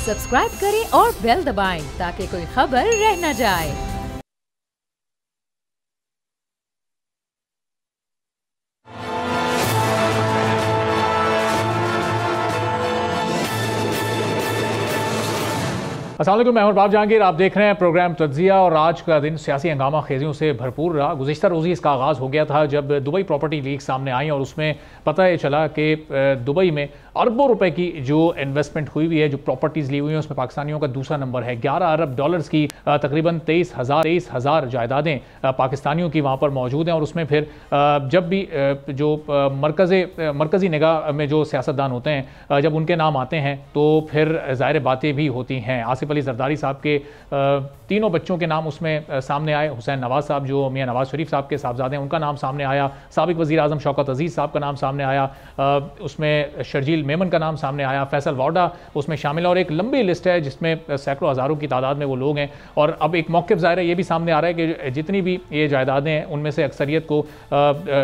Subscribe करें और bell दबाएं ताकि कोई खबर रह न जाए। अस्सलाम वालेकुम, मैं हूं बाब जहांगीर। आप देख रहे हैं प्रोग्राम तज्जिया। और आज का दिन सियासी हंगामा खेजियों से भरपूर रहा। गुज़िश्ता रोज़ी इसका आगाज़ हो गया था जब दुबई प्रॉपर्टी लीक सामने आई और उसमें पता ये चला कि दुबई में अरबों रुपए की जो इन्वेस्टमेंट हुई हुई है, जो प्रॉपर्टीज़ ली हुई हैं, उसमें पाकिस्तानियों का दूसरा नंबर है। 11 अरब डॉलर्स की तकरीबन 23,000 जायदादें पाकिस्तानियों की वहाँ पर मौजूद हैं। और उसमें फिर जब भी जो मरकज़ी निगाह में जो सियासतदान होते हैं, जब उनके नाम आते हैं तो फिर ज़ाहिर बातें भी होती हैं। आसिफ अली जरदारी साहब के तीनों बच्चों के नाम उसमें सामने आए। हुसैन नवाज साहब जो मियाँ नवाज शरीफ साहब के साहबजादे हैं, उनका नाम सामने आया। साबिक वज़ीर आज़म शौकत अजीज़ साहब का नाम सामने आया। उसमें शर्जील मेमन का नाम सामने आया। फैसल वाडा उसमें शामिल है। और एक लंबी लिस्ट है जिसमें सैकड़ों हज़ारों की तादाद में वो लोग हैं। और अब एक मौक़िफ़ ज़ाहिर है ये भी सामने आ रहा है कि जितनी भी ये जायदादें हैं उनमें से अक्सरियत को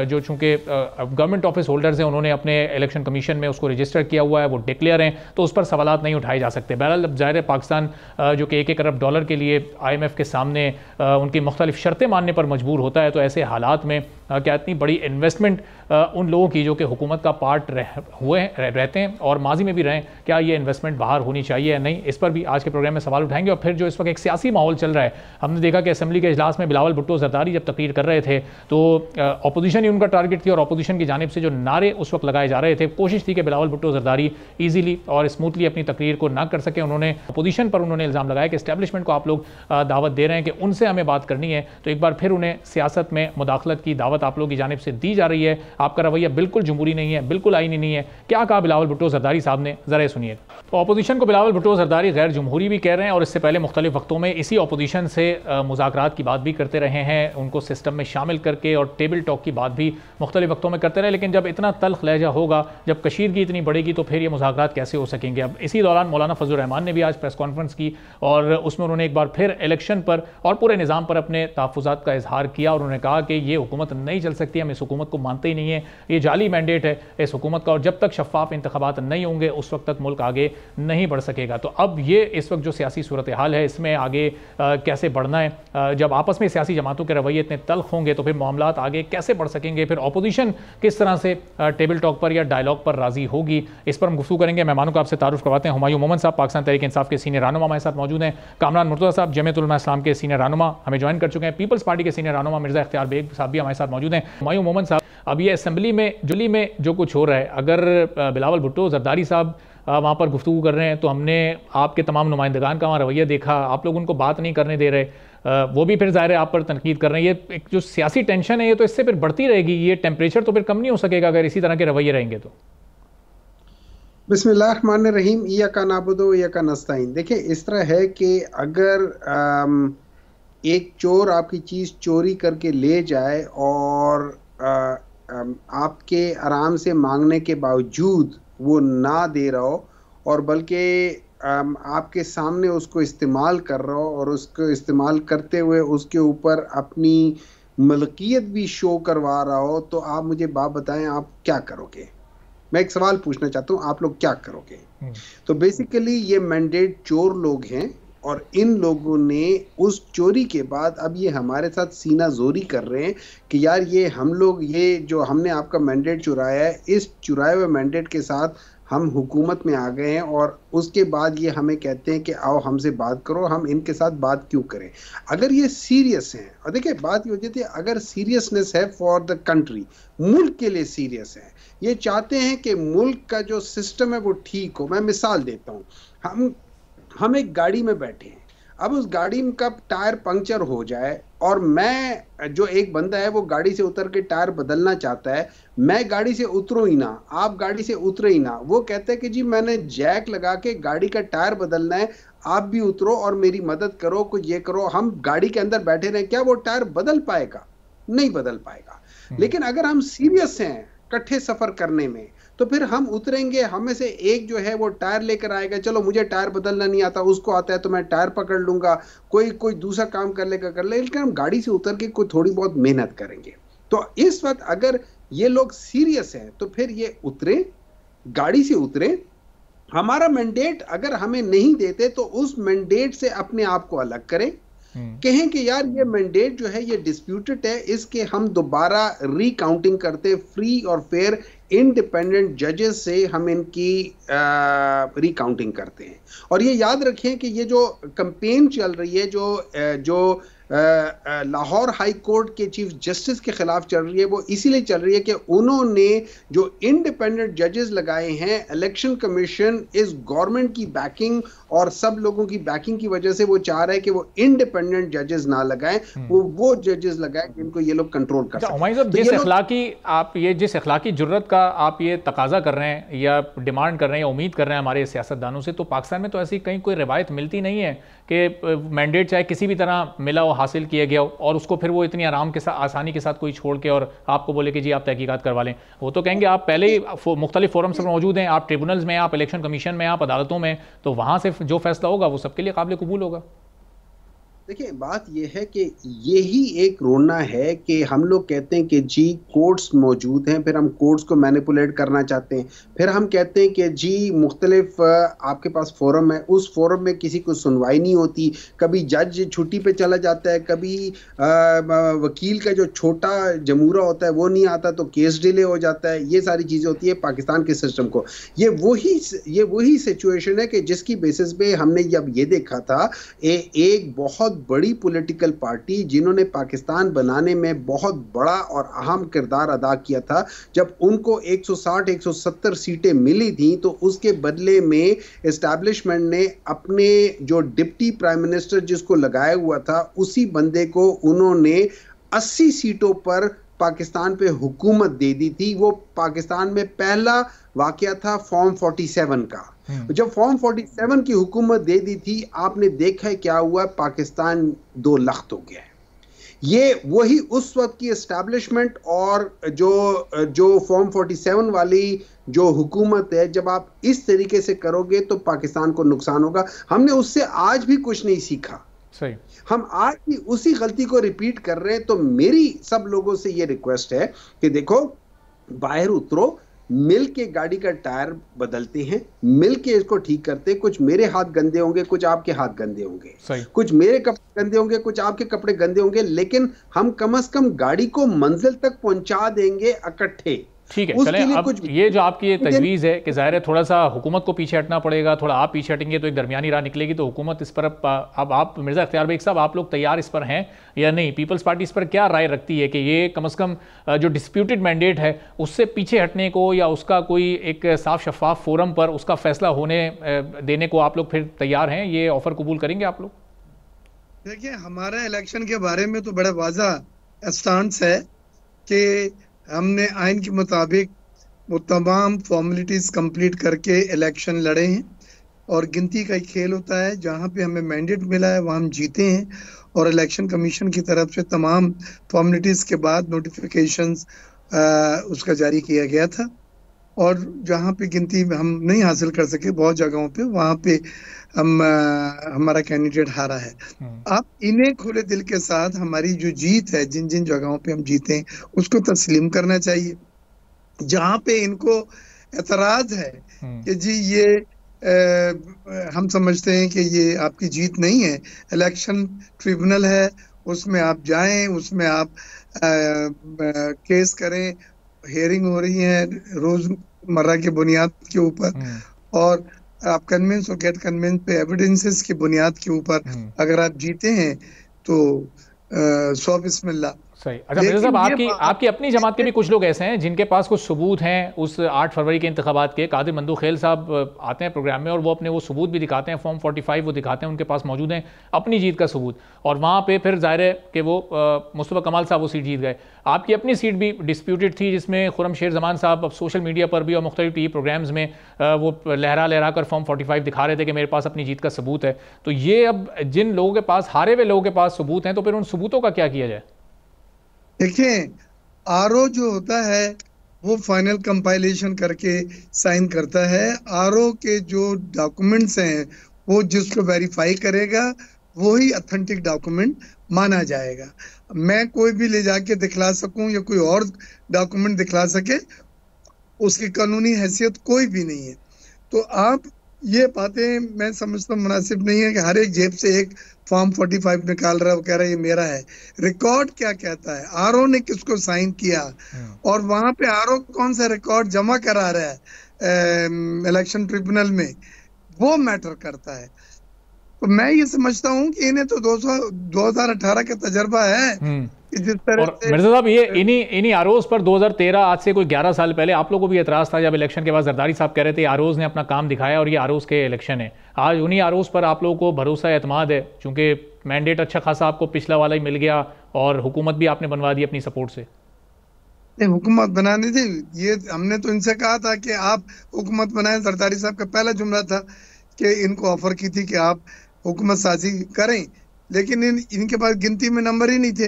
जो चूँकि गवर्नमेंट ऑफिस होल्डर्स हैं उन्होंने अपने इलेक्शन कमीशन में उसको रजिस्टर किया हुआ है, वो डिक्लेयर हैं, तो उस पर सवालात नहीं उठाए जा सकते। बहरहाल अब ज़ाहिर है पाकिस्तान जो कि 1-1 अरब डॉलर के लिए IMF के सामने उनकी मुख्तलिफ शर्तें मानने पर मजबूर होता है, तो ऐसे हालात में क्या इतनी बड़ी इन्वेस्टमेंट उन लोगों की जो कि हुकूमत का पार्ट रहते हैं और माजी में भी रहें, क्या ये इन्वेस्टमेंट बाहर होनी चाहिए या नहीं, इस पर भी आज के प्रोग्राम में सवाल उठाएंगे। और फिर जो इस वक्त एक सियासी माहौल चल रहा है, हमने देखा कि असेंबली के इजलास में बिलावल भुट्टो जरदारी जब तकरीर कर रहे थे तो अपोजिशन ही उनका टारगेट थी और अपोजिशन की जानिब से जो नारे उस वक्त लगाए जा रहे थे, कोशिश थी कि बिलावल भुट्टो जरदारी ईजिली और स्मूथली अपनी तकरीर को ना कर सके। उन्होंने अपोजिशन पर उन्होंने इल्ज़ाम लगाया कि एस्टैब्लिशमेंट को आप लोग दावत दे रहे हैं कि उनसे हमें बात करनी है, तो एक बार फिर उन्हें सियासत में मुदाखलत की दावत आप लोगों की जानिब से दी जा रही है। आपका रवैया बिल्कुल जमहूरी नहीं है, बिल्कुल आईनी नहीं है। क्या कहा बिलावल भुट्टो जरदारी साहब ने, ज़रा सुनिए। तो अपोजिशन को बिलावल भुट्टो जरदारी गैर जमहूरी भी कह रहे हैं और इससे पहले मुख्तलिफ वक्तों में इसी अपोजिशन से मुज़ाकरात की बात भी करते रहे हैं, उनको सिस्टम में शामिल करके, और टेबल टॉक की बात भी मुख्तलिफ वक्तों में करते रहे। लेकिन जब इतना तल्ख लहजा होगा, जब कशीदगी इतनी बढ़ेगी, तो फिर ये मुज़ाकरात कैसे हो सकेंगे। अब इसी दौरान मौलाना फजल रहमान ने भी आज प्रेस कॉन्फ्रेंस की और उसमें उन्होंने एक बार फिर इलेक्शन पर और पूरे निज़ाम पर अपने तहफ़्फ़ुज़ात का इजहार किया और उन्होंने कहा कि ये हुकूमत नहीं चल सकती, हम इस हुकूमत को मानते ही नहीं है, ये जाली मैंडेट है इस हुकूमत का, और जब तक शफाफ इंतखाबात नहीं होंगे उस वक्त तक मुल्क आगे नहीं बढ़ सकेगा। तो अब ये इस वक्त जो सियासी सूरत हाल है, इसमें आगे कैसे बढ़ना है, जब आपस में सियासी जमातों के रवैये इतने तल्ख होंगे तो फिर मामलात आगे कैसे बढ़ सकेंगे, फिर अपोजिशन किस तरह से टेबल टॉक पर या डायलॉग पर राजी होगी, इस पर हम गुफ्तगू करेंगे। मेहमानों को आपसे तारुफ करवाते हैं। हुमायूं मोमन साहब पाकिस्तान तहरीक इंसाफ के सीनियर रहनुमा हमारे साथ मौजूद हैं। कामरान मुर्तज़ा साहब जमीयत उलमा इस्लाम के सीनियर रहनुमा हमें ज्वाइन कर चुके हैं। पीपल्स पार्टी के सीनियर रहनुमा मिर्ज़ा इख्तियार बेग साहब भी हमारे साथ मौजूद हैं। हुमायूं मोमन साहब, अब ये असेंबली में जुली में जो कुछ हो रहा है, अगर बिलावल भुट्टो जरदारी साहब वहाँ पर गुफ्तगू कर रहे हैं तो हमने आपके तमाम नुमाइंदगान का वहाँ रवैया देखा, आप लोग उनको बात नहीं करने दे रहे, वो भी फिर ज़ाहिर है आप पर तनकीद कर रहे हैं। ये एक जो सियासी टेंशन है ये तो इससे फिर बढ़ती रहेगी, ये टेम्परेचर तो फिर कम नहीं हो सकेगा अगर इसी तरह के रवैये रहेंगे तो। बिस्मिल्लाहिर्रहमानिर्रहीम, इय्याका नअबुदु व इय्याका नस्तईन। देखिए इस तरह है कि अगर एक चोर आपकी चीज़ चोरी करके ले जाए और आपके आराम से मांगने के बावजूद वो ना दे रहा हो और बल्कि आपके सामने उसको इस्तेमाल कर रहा हो और उसको इस्तेमाल करते हुए उसके ऊपर अपनी मलकियत भी शो करवा रहा हो, तो आप मुझे बात बताएं आप क्या करोगे। मैं एक सवाल पूछना चाहता हूँ, आप लोग क्या करोगे। तो बेसिकली ये मैंडेट चोर लोग हैं और इन लोगों ने उस चोरी के बाद अब ये हमारे साथ सीना जोरी कर रहे हैं कि यार ये हम लोग, ये जो हमने आपका मैंडेट चुराया है, इस चुराए हुए मैंडेट के साथ हम हुकूमत में आ गए हैं और उसके बाद ये हमें कहते हैं कि आओ हमसे बात करो, हम इनके साथ बात क्यों करें। अगर ये सीरियस हैं, और देखिए बात ये होती थी, अगर सीरियसनेस है फॉर द कंट्री, मुल्क के लिए सीरियस है, ये चाहते हैं कि मुल्क का जो सिस्टम है वो ठीक हो। मैं मिसाल देता हूँ, हम एक गाड़ी में बैठे हैं, अब उस गाड़ी का टायर पंक्चर हो जाए और मैं, जो एक बंदा है वो गाड़ी से उतर के टायर बदलना चाहता है, मैं गाड़ी से उतरूं ही ना, आप गाड़ी से उतरे ही ना, वो कहता है कि जी मैंने जैक लगा के गाड़ी का टायर बदलना है, आप भी उतरो और मेरी मदद करो, कुछ ये करो। हम गाड़ी के अंदर बैठे रहे, क्या वो टायर बदल पाएगा? नहीं बदल पाएगा। लेकिन अगर हम सीरियस हैं इकट्ठे सफर करने में, तो फिर हम उतरेंगे, हमें से एक जो है वो टायर लेकर आएगा, चलो मुझे टायर बदलना नहीं आता, उसको आता है तो मैं टायर पकड़ लूंगा, कोई दूसरा काम कर लेगा कर ले, लेकिन हम गाड़ी से उतर के कोई थोड़ी बहुत मेहनत करेंगे। तो इस वक्त अगर ये लोग सीरियस हैं तो फिर ये उतरे, गाड़ी से उतरे, हमारा मैंडेट अगर हमें नहीं देते तो उस मैंडेट से अपने आप को अलग करें, कहें कि यार ये मैंडेट जो है ये डिस्प्यूटेड है, इसके हम दोबारा रिकाउंटिंग करते, फ्री और फेयर इंडिपेंडेंट जजेस से हम इनकी रिकाउंटिंग करते हैं। और ये याद रखें कि ये जो कैंपेन चल रही है, जो लाहौर हाई कोर्ट के चीफ जस्टिस के खिलाफ चल रही है, वो इसीलिए चल रही है कि उन्होंने जो इंडिपेंडेंट जजेस लगाए हैं, इलेक्शन कमीशन इस गवर्नमेंट की बैकिंग और सब लोगों की बैकिंग की वजह से वो चाह रहा है कि वो इंडिपेंडेंट जजेस ना लगाएं, वो जजेस लगाएं जिनको ये लोग कंट्रोल कर सकें। आप ये जिस इखलाकी जुर्रत का आप ये तकाजा कर रहे हैं या डिमांड कर रहे हैं या उम्मीद कर रहे हैं हमारे सियासतदानों से, तो पाकिस्तान में तो ऐसी कहीं कोई रिवायत मिलती नहीं है कि मैंडेट चाहे किसी भी तरह मिला हो, हासिल किया गया हो, और उसको फिर वो इतनी आराम के साथ, आसानी के साथ कोई छोड़ के और आपको बोले कि जी आप तहकीकात करवा लें। वो तो कहेंगे आप पहले ही मुख्तलिफ फोरम्स पर मौजूद हैं, आप ट्रिब्यूनल्स में, आप इलेक्शन कमीशन में, आप अदालतों में, तो वहाँ से जो फैसला होगा वो सबके लिए काबिल कबूल होगा। देखिए बात यह है कि यही एक रोना है कि हम लोग कहते हैं कि जी कोर्ट्स मौजूद हैं, फिर हम कोर्ट्स को मैनिपुलेट करना चाहते हैं, फिर हम कहते हैं कि जी मुख्तलिफ आपके पास फोरम है, उस फोरम में किसी को सुनवाई नहीं होती, कभी जज छुट्टी पे चला जाता है, कभी वकील का जो छोटा जमूरा होता है वो नहीं आता तो केस डिले हो जाता है। ये सारी चीज़ें होती है पाकिस्तान के सिस्टम को। ये वही सिचुएशन है कि जिसकी बेसिस पे हमने जब ये देखा था एक बहुत बड़ी पॉलिटिकल पार्टी जिन्होंने पाकिस्तान बनाने में बहुत बड़ा और अहम किरदार अदा किया था, जब उनको 160-170 सीटें मिली थी तो उसके बदले में एस्टैब्लिशमेंट ने अपने जो डिप्टी प्राइम मिनिस्टर जिसको लगाया हुआ था उसी बंदे को उन्होंने 80 सीटों पर पाकिस्तान पे हुकूमत दे दी थी। वो पाकिस्तान में पहला वाकया था फॉर्म 47 का। जब फॉर्म 47 की हुकूमत दे दी थी, आपने देखा है क्या हुआ, पाकिस्तान दो लख्त हो गया। ये वही उस वक्त की एस्टैब्लिशमेंट और जो फॉर्म 47 वाली जो हुकूमत है, जब आप इस तरीके से करोगे तो पाकिस्तान को नुकसान होगा। हमने उससे आज भी कुछ नहीं सीखा, सही, हम आज भी उसी गलती को रिपीट कर रहे हैं। तो मेरी सब लोगों से ये रिक्वेस्ट है कि देखो बाहर उतरो, मिल के गाड़ी का टायर बदलते हैं, मिल के इसको ठीक करते हैं। कुछ मेरे हाथ गंदे होंगे, कुछ आपके हाथ गंदे होंगे, कुछ मेरे कपड़े गंदे होंगे, कुछ आपके कपड़े गंदे होंगे, लेकिन हम कम से कम गाड़ी को मंजिल तक पहुंचा देंगे इकट्ठे। ठीक है, चलें अब ये जो आपकी ये तजवीज़ है कि ज़ाहिर है थोड़ा सा हुकूमत को पीछे हटना पड़ेगा, थोड़ा आप पीछे हटेंगे तो एक दरमियानी राह निकलेगी, तो हुकूमत इस पर अब आप मिर्ज़ा इख्तियार बेग साहब, आप लोग तैयार इस पर हैं या नहीं? पीपल्स पार्टी इस पर क्या राय रखती है कि ये कम से कम जो डिस्प्यूटेड मैंडेट है उससे पीछे हटने को या उसका कोई एक साफ शफाफ फोरम पर उसका फैसला होने देने को आप लोग फिर तैयार हैं? ये ऑफर कबूल करेंगे आप लोग? देखिए, हमारा इलेक्शन के बारे में तो बड़ा वाज़ा स्टांस है कि हमने आइन के मुताबिक वो तमाम फॉर्मेलिटीज़ कंप्लीट करके इलेक्शन लड़े हैं, और गिनती का एक खेल होता है, जहाँ पे हमें मैंडेट मिला है वहाँ हम जीते हैं, और इलेक्शन कमीशन की तरफ से तमाम फॉर्मेलिटीज़ के बाद नोटिफिकेशंस उसका जारी किया गया था, और जहाँ पे गिनती हम नहीं हासिल कर सके बहुत जगहों पे, वहाँ पे हमारा कैंडिडेट हारा है। आप इन्हें खुले दिल के साथ हमारी जो जीत है, जिन जिन जगहों पे हम जीते हैं उसको तस्लीम करना चाहिए। जहाँ पे इनको एतराज है कि जी ये हम समझते हैं कि ये आपकी जीत नहीं है, इलेक्शन ट्रिब्यूनल है, उसमें आप जाएं, उसमें आप केस करें, हेयरिंग हो रही है रोजमर्रा के बुनियाद के ऊपर, और आप कन्विंस और गेट कन्विंस पे एविडेंसेस की बुनियाद के ऊपर अगर आप जीते हैं तो 100 बिस्मिल्लाह। सही। अच्छा मिर्ज़ा साहब, आपकी अपनी जमात के भी कुछ लोग ऐसे हैं जिनके पास कुछ सबूत हैं उस 8 फरवरी के इंतखाबात के। कादिर मंदू खेल साहब आते हैं प्रोग्राम में और वो अपने वो सबूत भी दिखाते हैं, फॉर्म 45 वो दिखाते हैं, उनके पास मौजूद हैं अपनी जीत का सबूत, और वहाँ पे फिर ज़ाहिर है कि वो मुस्तफ़ा कमाल साहब वो सीट जीत गए। आपकी अपनी सीट भी डिस्प्यूटेड थी जिसमें खुर्रम शेर जमान साहब अब सोशल मीडिया पर भी और मुख्तलिफ टीवी प्रोग्राम्स में वो लहरा कर फॉर्म 45 दिखा रहे थे कि मेरे पास अपनी जीत का सबूत है। तो ये अब जिन लोगों के पास, हारे हुए लोगों के पास सबूत हैं, तो फिर उन सबूतों का क्या किया जाए? देखिए, आरओ जो होता है वो फाइनल कंपाइलेशन करके साइन करता है। आरओ के जो डॉक्यूमेंट्स हैं वो जिसको वेरीफाई करेगा वही ऑथेंटिक डॉक्यूमेंट माना जाएगा। मैं कोई भी ले जाके दिखला सकूं या कोई और डॉक्यूमेंट दिखला सके, उसकी कानूनी हैसियत कोई भी नहीं है। तो आप ये बातें मैं समझता हूँ मुनासिब नहीं है कि हर एक जेब से एक फॉर्म 45 निकाल रहा है, वो कह रहा है ये मेरा है। रिकॉर्ड क्या कहता है, आरओ ने किसको साइन किया, और वहां पे आरओ कौन सा रिकॉर्ड जमा करा रहा है इलेक्शन ट्रिब्यूनल में, वो मैटर करता है। तो मैं ये समझता हूँ कि इन्हें तो 2018 का तजर्बा है कि जिस तरह और से मिर्जा साहब ये इन्हीं आरोज पर 2013 आज से कोई 11 साल पहले आप लोगों को भी एतराज था जब इलेक्शन के बाद जरदारी साहब कह रहे थे आरोज ने अपना काम दिखाया और ये आरोज के इलेक्शन है। आज उन्हीं आरोज पर आप लोगों को भरोसा एतमाद है क्योंकि मैंडेट अच्छा खासा आपको पिछला वाला ही मिल गया और हुकूमत भी आपने बनवा दी अपनी सपोर्ट से। हुकूमत बनानी थी, ये हमने तो इनसे कहा था कि आप हुकूमत बनाएं। जरदारी साहब का पहला जुमला था कि इनको ऑफर की थी कि आप हुकूमत साजी करें, लेकिन इनके पास गिनती में नंबर ही नहीं थे,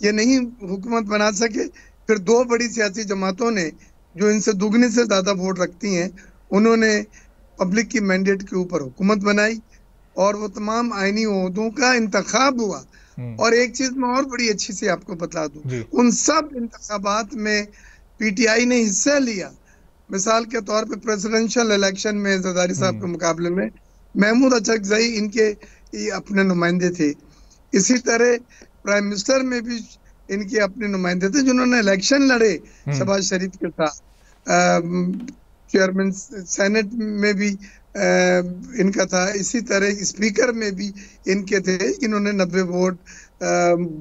ये नहीं हुकूमत बना सके। फिर दो बड़ी सियासी जमातों ने जो इनसे दुगने से ज्यादा वोट रखती हैं, उन्होंने पब्लिक की मैंडेट के ऊपर हुकूमत बनाई और वो तमाम आईनी ओहदों का इंतखाब हुआ। और एक चीज मैं और बड़ी अच्छी से आपको बता दूं, उन सब इंतखाबात में पीटीआई ने हिस्सा लिया। मिसाल के तौर पे प्रेसिडेंशियल इलेक्शन में जरदारी साहब के मुकाबले में महमूद अचकजई इनके अपने नुमाइंदे थे। इसी तरह प्राइम मिनिस्टर में भी इनके अपने नुमाइंदे थे जिन्होंने इलेक्शन लड़े शहबाज शरीफ के साथ। चेयरमैन सेनेट में भी इनका था, इसी तरह स्पीकर में भी इनके थे, इन्होंने 90 वोट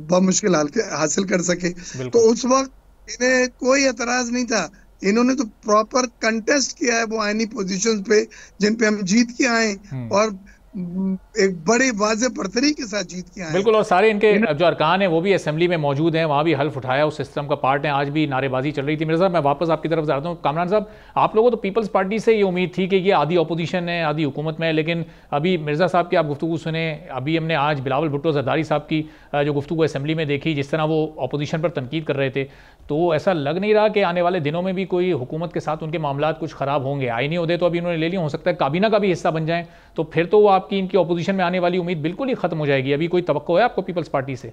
बमुश्किल हासिल कर सके। तो उस वक्त इन्हें कोई एतराज नहीं था, इन्होंने तो प्रॉपर कंटेस्ट किया है वो आईनी पोजीशंस पे जिन पे हम जीत के आए और एक बड़े वाज़े बर्तरी के साथ जीत के आए। बिल्कुल, और सारे इनके जो अरकान हैं वो भी असेंबली में मौजूद हैं, वहाँ भी हल्फ उठाया, उस सिस्टम का पार्ट है। आज भी नारेबाजी चल रही थी। मिर्जा साहब मैं वापस आपकी तरफ जाता हूँ। कामरान साहब, आप लोगों को तो पीपल्स पार्टी से ये उम्मीद थी कि ये आधी अपोजिशन है आधी हुकूमत में है, लेकिन अभी मिर्जा साहब की आप गुफ्तगू सुने, अभी हमने आज बिलावल भुट्टो जरदारी साहब की जो गुफ्तगू असेंबली में देखी, जिस तरह वो अपोजिशन पर तनकीद कर रहे थे, तो ऐसा लग नहीं रहा कि आने वाले दिनों में भी कोई हुकूमत के साथ उनके मामलात कुछ ख़राब होंगे। आईनी ओहदे तो अभी उन्होंने ले लिए, हो सकता है काबीना का भी हिस्सा बन जाएं, तो फिर तो वो आपकी इनकी अपोजिशन में आने वाली उम्मीद बिल्कुल ही खत्म हो जाएगी। अभी कोई तवक्को है आपको पीपल्स पार्टी से?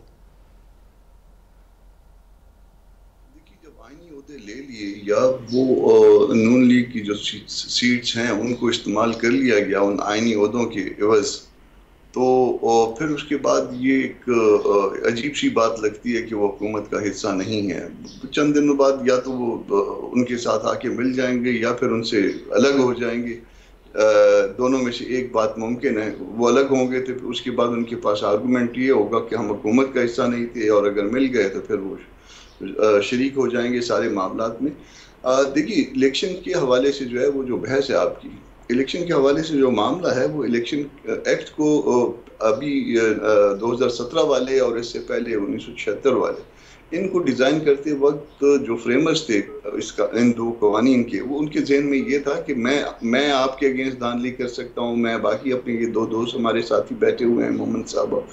देखिए, जब आईनी ओहदे ले लिए या वो नून लीग की जो सीट्स हैं उनको इस्तेमाल कर लिया गया उन आईनी ओहदों के एवज, तो फिर उसके बाद ये एक अजीब सी बात लगती है कि वो हुकूमत का हिस्सा नहीं है। चंद दिनों बाद या तो वो उनके साथ आके मिल जाएंगे या फिर उनसे अलग हो जाएंगे, दोनों में से एक बात मुमकिन है। वो अलग होंगे तो उसके बाद उनके पास आर्गूमेंट ये होगा कि हम हुकूमत का हिस्सा नहीं थे, और अगर मिल गए तो फिर वो शरीक हो जाएंगे सारे मामलात में। देखिए, इलेक्शन के हवाले से जो है वो जो बहस है आपकी, इलेक्शन के हवाले से जो मामला है वो इलेक्शन एक्ट को अभी 2017 वाले और इससे पहले 1976 वाले, इनको डिज़ाइन करते वक्त जो फ्रेमर्स थे इसका, इन दो कवानीन के, वो उनके जहन में ये था कि मैं आपके अगेंस्ट धांधली कर सकता हूँ, मैं बाकी अपने ये दो दोस्त हमारे साथी बैठे हुए हैं मोहम्मद साहब और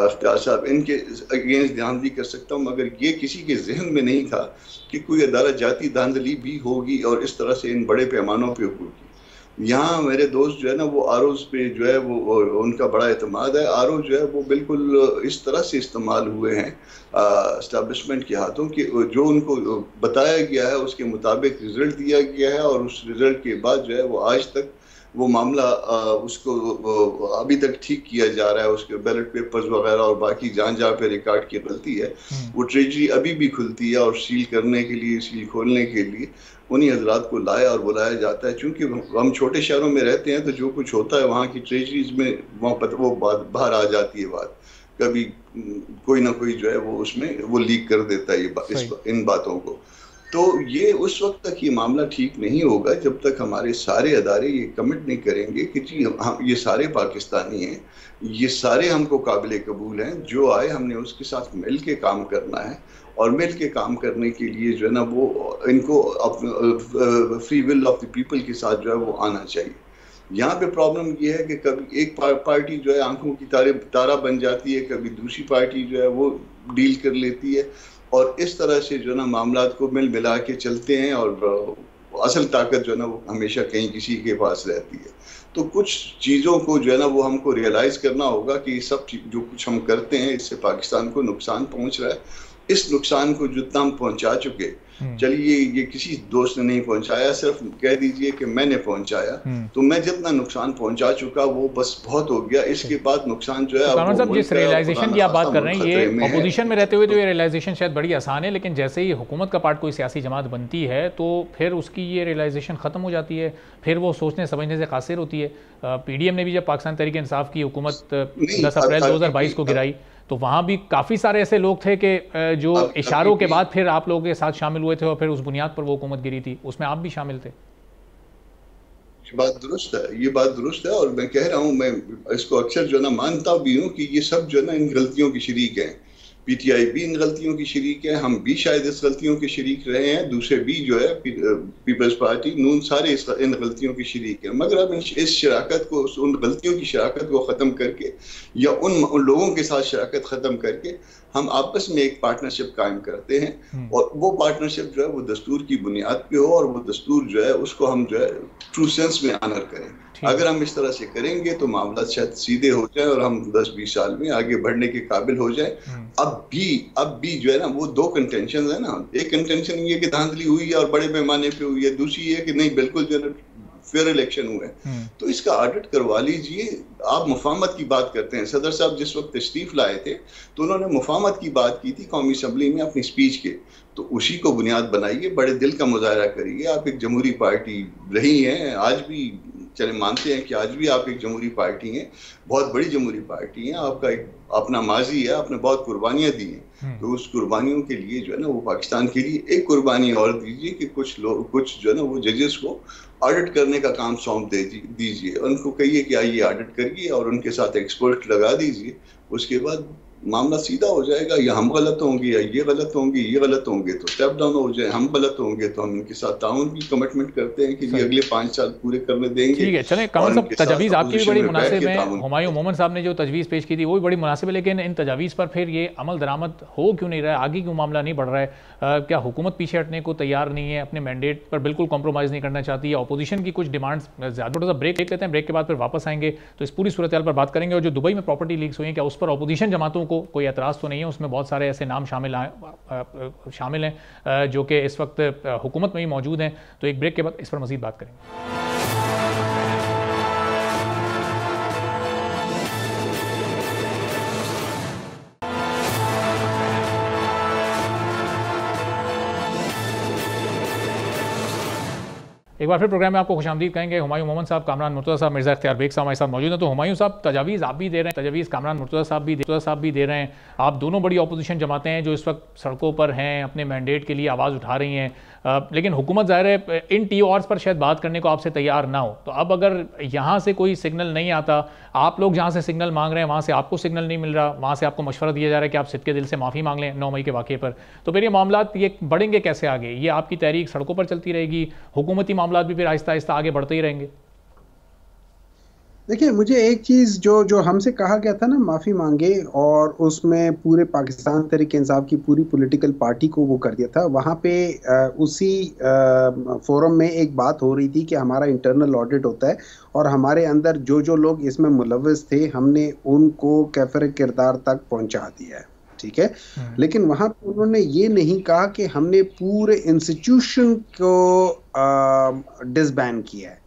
अख्तियार साहब, इनके अगेंस्ट धांधली कर सकता हूँ, मगर ये किसी के जहन में नहीं था कि कोई अदालत जाती धांधली भी होगी और इस तरह से इन बड़े पैमानों पर होगी। यहाँ मेरे दोस्त जो है ना वो आरोज पे जो है वो उनका बड़ा एतमाद है। आरो जो है वो बिल्कुल इस तरह से इस्तेमाल हुए हैं एस्टेब्लिशमेंट के हाथों कि जो उनको बताया गया है उसके मुताबिक रिजल्ट दिया गया है, और उस रिजल्ट के बाद जो है वो आज तक वो मामला उसको अभी तक ठीक किया जा रहा है। उसके बैलेट पेपर्स वगैरह और बाकी जहाँ जहाँ पे रिकॉर्ड की गलती है वो ट्रेजरी अभी भी खुलती है, और सील करने के लिए, सील खोलने के लिए उन्हीं हजरात को लाया और बुलाया जाता है। चूँकि हम छोटे शहरों में रहते हैं तो जो कुछ होता है वहाँ की ट्रेजरीज में वो बात बाहर आ जाती है। बात कभी कोई ना कोई जो है वो उसमें वो लीक कर देता है इन बातों को। तो ये उस वक्त तक ये मामला ठीक नहीं होगा जब तक हमारे सारे अदारे ये कमिट नहीं करेंगे कि जी हम ये सारे पाकिस्तानी हैं, ये सारे हमको काबिल कबूल हैं, जो आए हमने उसके साथ मिल के काम करना है, और मिल के काम करने के लिए जो है ना वो इनको free will of the people के साथ जो है वो आना चाहिए। यहाँ पे प्रॉब्लम ये है कि कभी एक पार्टी जो है आंखों की तारा बन जाती है, कभी दूसरी पार्टी जो है वो डील कर लेती है, और इस तरह से जो है ना मामलात को मिल मिला के चलते हैं, और असल ताकत जो है ना वो हमेशा कहीं किसी के पास रहती है। तो कुछ चीज़ों को जो है ना वो हमको रियलाइज करना होगा कि ये सब जो कुछ हम करते हैं इससे पाकिस्तान को नुकसान पहुँच रहा है। इस नुकसान को जितना हम पहुँचा चुके चलिए ये किसी दोस्त ने नहीं पहुंचाया, सिर्फ कह दीजिए कि मैंने पहुंचाया, तो मैं जितना नुकसान पहुंचा चुका वो बस बहुत हो गया। इसके बाद नुकसान जो है, कामरान साहब जिस रियलाइजेशन की आप बात कर रहे हैं, ये अपोजिशन में रहते हुए तो ये रियलाइजेशन शायद बड़ी आसान है, लेकिन जैसे ही हुकूमत का पार्ट कोई सियासी जमात बनती है तो फिर उसकी ये रियलाइजेशन ख़त्म हो जाती है, फिर वो सोचने समझने से कासिर होती है। पीडीएम ने भी जब पाकिस्तान तहरीक इंसाफ की हुकूमत 10 अप्रैल 2022 को गिराई तो वहाँ भी काफ़ी सारे ऐसे लोग थे कि जो इशारों के बाद फिर आप लोगों के साथ शामिल हुए थे और फिर उस बुनियाद पर वो हुकूमत गिरी थी, उसमें आप भी शामिल थे। ये बात दुरुस्त है, ये बात दुरुस्त है, और मैं कह रहा हूँ, मैं इसको अक्सर जो ना मानता भी हूँ कि ये सब जो ना इन गलतियों की शरीक हैं। पीटीआई भी इन गलतियों की शरीक है, हम भी शायद इस गलतियों के शरीक रहे हैं, दूसरे भी जो है पीपल्स पार्टी, नून, सारे इन गलतियों की शरीक है। मगर अब इस शराकत को, उन गलतियों की शराकत को ख़त्म करके या उन लोगों के साथ शराकत ख़त्म करके हम आपस में एक पार्टनरशिप कायम करते हैं, और वो पार्टनरशिप जो है वो दस्तूर की बुनियाद पे हो, और वो दस्तूर जो है उसको हम जो है ट्रू सेंस में ऑनर करें। अगर हम इस तरह से करेंगे तो मामला शायद सीधे हो जाए और हम 10-20 साल में आगे बढ़ने के काबिल हो जाए। अब भी जो है ना वो दो कंटेंशन है ना, एक कंटेंशन ये कि धांधली हुई है और बड़े पैमाने पे हुई है, दूसरी ये कि नहीं बिल्कुल जो है फेयर इलेक्शन हुए, तो इसका ऑडिट करवा लीजिए। आप मुफाहमत की बात करते हैं, सदर साहब जिस वक्त तशरीफ लाए थे तो उन्होंने मुफाहमत की बात की थी कौमी असम्बली में अपनी स्पीच के, तो उसी को बुनियाद बनाइए, बड़े दिल का मुजाहरा करिए। आप एक जमहूरी पार्टी रही हैं, आज भी चले मानते हैं कि आज भी आप एक जमहूरी पार्टी हैं, बहुत बड़ी जमहूरी पार्टी हैं, आपका एक अपना माजी है, आपने बहुत कुर्बानियां दी हैं, तो उस कुर्बानियों के लिए जो है ना वो पाकिस्तान के लिए एक कुर्बानी और दीजिए कि कुछ लोग, कुछ जो है ना वो जजेस को ऑडिट करने का काम सौंप दीजिए, उनको कहिए कि आइए ऑडिट करिए और उनके साथ एक्सपर्ट लगा दीजिए, उसके बाद मामला सीधा हो जाएगा। या हम गलत होंगे या ये गलत होंगे, ये गलत होंगे तो स्टेप डाउन हो जाए, हम गलत होंगे तो हम इनके साथ ताउन की कमिटमेंट करते हैं कि जी अगले 5 साल पूरे करने देंगे। ठीक है, चलें कामरान साहब, तजवीज़ आपकी भी बड़ी मुनासिब है, हुमायूं मोमन साहब ने जो तजवीज़ पेश की थी वो भी बड़ी मुनासिब है, लेकिन इन तजावीज़ पर फिर ये अमल दरामद हो क्यों नहीं रहा है, आगे क्यों मामला नहीं बढ़ रहा है? क्या हुकूमत पीछे हटने को तैयार नहीं है, अपने मैंडेट पर बिल्कुल कॉम्प्रोमाइज़ नहीं करना चाहती, या अपोजिशन की कुछ डिमांड्स ज़्यादा? थोड़ा सा ब्रेक लेते हैं, ब्रेक के बाद फिर वापस आएंगे तो इस पूरी सूरत हाल पर बात करेंगे। और जो दुबई में प्रॉपर्टी लीक्स हुई हैं, क्या उस पर अपोजिशन जमातों को कोई एतराज़ तो नहीं है? उसमें बहुत सारे ऐसे नाम शामिल हैं जो कि इस वक्त हुकूमत में भी मौजूद हैं, तो एक ब्रेक के बाद इस पर मज़ीद बात करेंगे। एक बार फिर प्रोग्राम में आपको खुशामदीद कहेंगे। हुमायूं मोमन साहब, कामरान मुर्तज़ा साहब, मिर्ज़ा इख्तियार बेग साहब हमारे साथ मौजूद हैं। तो हुमायूं साहब, तजावीज़ आप भी दे रहे हैं, तजावीज़ कामरान मुर्तज़ा साहब भी दे रहे हैं, आप दोनों बड़ी अपोजिशन जमातें हैं जो इस वक्त सड़कों पर हैं, अपने मैंडेट के लिए आवाज़ उठा रही हैं, लेकिन हुकूमत ज़ाहिर है इन TORs पर शायद बात करने को आपसे तैयार ना हो। तो अब अगर यहाँ से कोई सिग्नल नहीं आता, आप लोग जहाँ से सिग्नल मांग रहे हैं वहाँ से आपको सिग्नल नहीं मिल रहा, वहाँ से आपको मशवरा दिया जा रहा है कि आप सिद्के दिल से माफ़ी मांग लें 9 मई के वाक़े पर, तो फिर ये मामला ये बढ़ेंगे कैसे आगे? ये आपकी तहरीक सड़कों पर चलती रहेगी, हुकूमती मामला भी फिर आहिस्ता आहिस्ता आगे बढ़ते ही रहेंगे? देखिए, मुझे एक चीज़ जो हमसे कहा गया था ना, माफ़ी मांगे, और उसमें पूरे पाकिस्तान तहरीक इंसाफ की पूरी पॉलिटिकल पार्टी को वो कर दिया था। वहाँ पे उसी फोरम में एक बात हो रही थी कि हमारा इंटरनल ऑडिट होता है और हमारे अंदर जो लोग इसमें मुलव्वस थे हमने उनको कैफर किरदार तक पहुँचा दिया है, ठीक है। लेकिन वहाँ पे उन्होंने ये नहीं कहा कि हमने पूरे इंस्टीट्यूशन को डिसबैन किया है।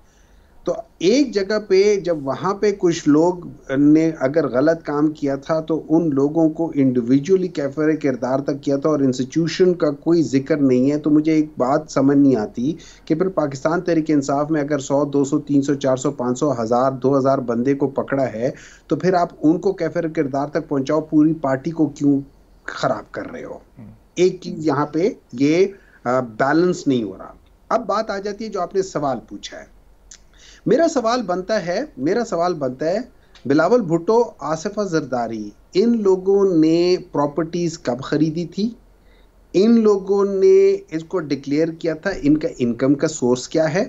तो एक जगह पे जब वहाँ पे कुछ लोग ने अगर गलत काम किया था तो उन लोगों को इंडिविजुअली कैफर किरदार तक किया था और इंस्टीट्यूशन का कोई जिक्र नहीं है। तो मुझे एक बात समझ नहीं आती कि फिर पाकिस्तान तहरीक इंसाफ में अगर 100, 200, 300, 400, 500, 1000, 2000 बंदे को पकड़ा है तो फिर आप उनको कैफर किरदार तक पहुँचाओ, पूरी पार्टी को क्यों खराब कर रहे हो? एक चीज़ यहाँ पे ये बैलेंस नहीं हो रहा। अब बात आ जाती है जो आपने सवाल पूछा है। मेरा सवाल बनता है बिलावल भुट्टो, आसिफा जरदारी, इन लोगों ने प्रॉपर्टीज कब खरीदी थी? इन लोगों ने इसको डिक्लेयर किया था? इनका इनकम का सोर्स क्या है?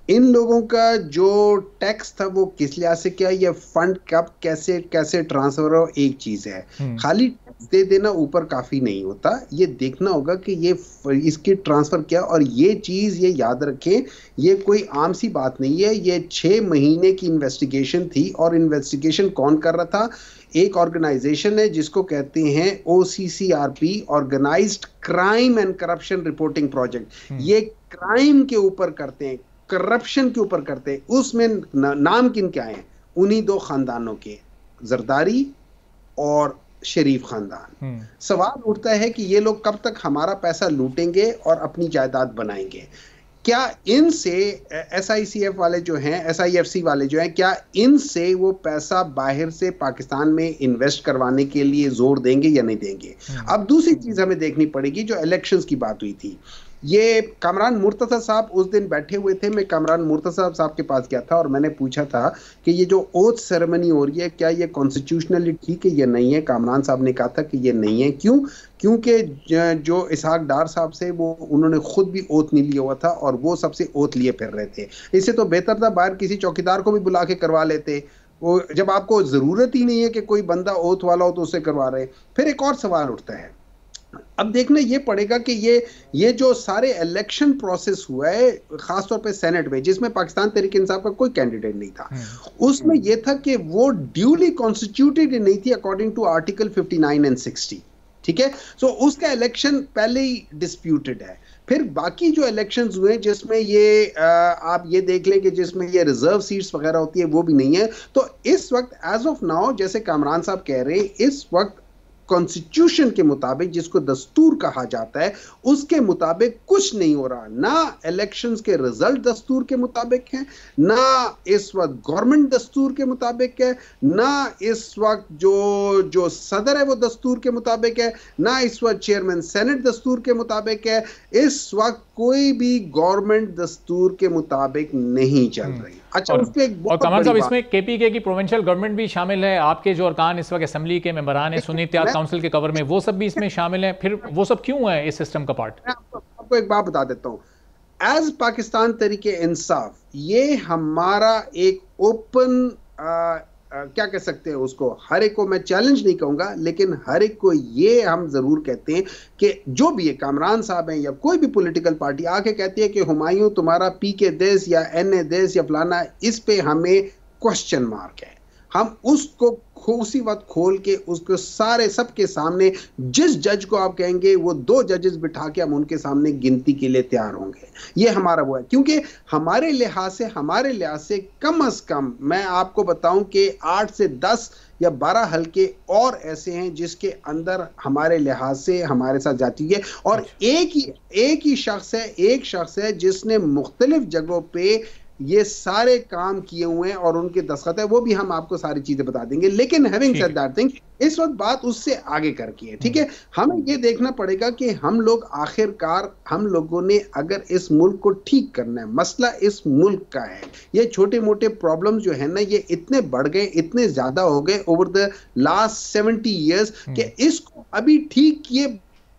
इन लोगों का जो टैक्स था वो किस लिहाज से किया? ये फंड कब कैसे ट्रांसफर हो? एक चीज है, खाली दे देना ऊपर काफी नहीं होता, ये देखना होगा कि ये इसकी ट्रांसफर क्या, और ये चीज ये याद रखें, ये कोई आम सी बात नहीं है, ये 6 महीने की इन्वेस्टिगेशन थी। और इन्वेस्टिगेशन कौन कर रहा था? एक ऑर्गेनाइजेशन है जिसको कहते हैं OCCRP, organized crime and corruption reporting project. ये क्राइम के ऊपर करते हैं, करप्शन के ऊपर करते हैं। उसमें नाम किन क्या है? उन्हीं 2 खानदानों के, जरदारी और शरीफ खानदान। सवाल उठता है कि ये लोग कब तक हमारा पैसा लूटेंगे और अपनी जायदाद बनाएंगे? क्या इनसे SICF वाले जो हैं, SIFC वाले जो हैं, क्या इनसे वो पैसा बाहर से पाकिस्तान में इन्वेस्ट करवाने के लिए जोर देंगे या नहीं देंगे? अब दूसरी चीज हमें देखनी पड़ेगी, जो इलेक्शंस की बात हुई थी, ये कामरान मुर्तज़ा साहब उस दिन बैठे हुए थे। मैं कामरान मुर्तज़ा साहब के पास गया था और मैंने पूछा था कि ये जो ओथ सेरेमनी हो रही है, क्या ये कॉन्स्टिट्यूशनली ठीक है या नहीं है? कामरान साहब ने कहा था कि ये नहीं है। क्यों? क्योंकि जो इसहाक डार साहब से वो उन्होंने खुद भी ओथ नहीं लिया हुआ था और वो सबसे ओथ लिए फिर रहे थे। इससे तो बेहतर था बाहर किसी चौकीदार को भी बुला के करवा लेते। वो जब आपको जरूरत ही नहीं है कि कोई बंदा ओथ वाला हो तो उससे करवा रहे। फिर एक और सवाल उठता है, अब देखना ये पड़ेगा कि ये जो सारे इलेक्शन प्रोसेस हुआ है, खासतौर पे सेनेट में, जिसमें पाकिस्तान तहरीक इंसाफ का कोई कैंडिडेट नहीं था, उसमें ये था कि वो ड्यूली कॉन्स्टिट्यूटेड नहीं थी अकॉर्डिंग टू आर्टिकल 59 एंड 60। ठीक है, सो उसका इलेक्शन पहले ही डिस्प्यूटेड है। फिर बाकी जो इलेक्शंस हुए जिसमें ये आप ये देख लें कि जिसमें ये रिजर्व सीट्स वगैरह होती है, वो भी नहीं है। तो इस वक्त एज ऑफ नाउ, जैसे कामरान साहब कह रहे हैं, इस वक्त कॉन्स्टिट्यूशन के मुताबिक, जिसको दस्तूर कहा जाता है, उसके मुताबिक कुछ नहीं हो रहा। ना इलेक्शंस के रिजल्ट दस्तूर के मुताबिक हैं, ना इस वक्त गवर्नमेंट दस्तूर के मुताबिक है, ना इस वक्त जो सदर है वो दस्तूर के मुताबिक है, ना इस वक्त चेयरमैन सेनेट दस्तूर के मुताबिक है। इस वक्त कोई भी गवर्नमेंट दस्तूर के मुताबिक नहीं चल रही। अच्छा, उसपे एक बहुत कमाल साहब, बड़ी इसमें KPK की प्रोविंशियल गवर्नमेंट भी शामिल है, आपके जो अरकान इस वक्त असेंबली के मेंबरान हैं सुन्नी इत्तेहाद काउंसिल के कवर में, वो सब भी इसमें शामिल हैं। फिर वो सब क्यों है इस सिस्टम का पार्ट? मैं आपको एक बात बता देता हूँ। एज पाकिस्तान तरीके इंसाफ, ये हमारा एक ओपन क्या कह सकते हैं उसको, हर एक को मैं चैलेंज नहीं कहूंगा, लेकिन हर एक को ये हम जरूर कहते हैं कि जो भी है, कामरान साहब हैं या कोई भी पॉलिटिकल पार्टी आके कहती है कि हुमायूं तुम्हारा PK देश या NA देश या फलाना, इस पे हमें क्वेश्चन मार्क है। हम उसको उसी वक्त खोल के उसको सारे सबके सामने, जिस जज को आप कहेंगे वो 2 जजेस बिठा के हम उनके सामने गिनती के लिए तैयार होंगे। ये हमारा वो है, क्योंकि हमारे लिहाज से कम अज कम मैं आपको बताऊं कि 8 से 10 या 12 हल्के और ऐसे हैं जिसके अंदर हमारे लिहाज से हमारे साथ जाती है। और एक ही शख्स है जिसने मुख्तलिफ जगहों पे ये सारे काम किए हुए हैं और उनके दस्तखत है। वो भी हम आपको सारी चीजें बता देंगे। लेकिन हैविंग सेड दैट थिंग, इस वक्त बात उससे आगे करके है। ठीक है, हमें ये देखना पड़ेगा कि हम लोग आखिरकार, हम लोगों ने अगर इस मुल्क को ठीक करना है, मसला इस मुल्क का है, ये छोटे मोटे प्रॉब्लम जो है ना, ये इतने बढ़ गए, इतने ज्यादा हो गए ओवर द लास्ट 70 ईयर्स कि इसको अभी ठीक किए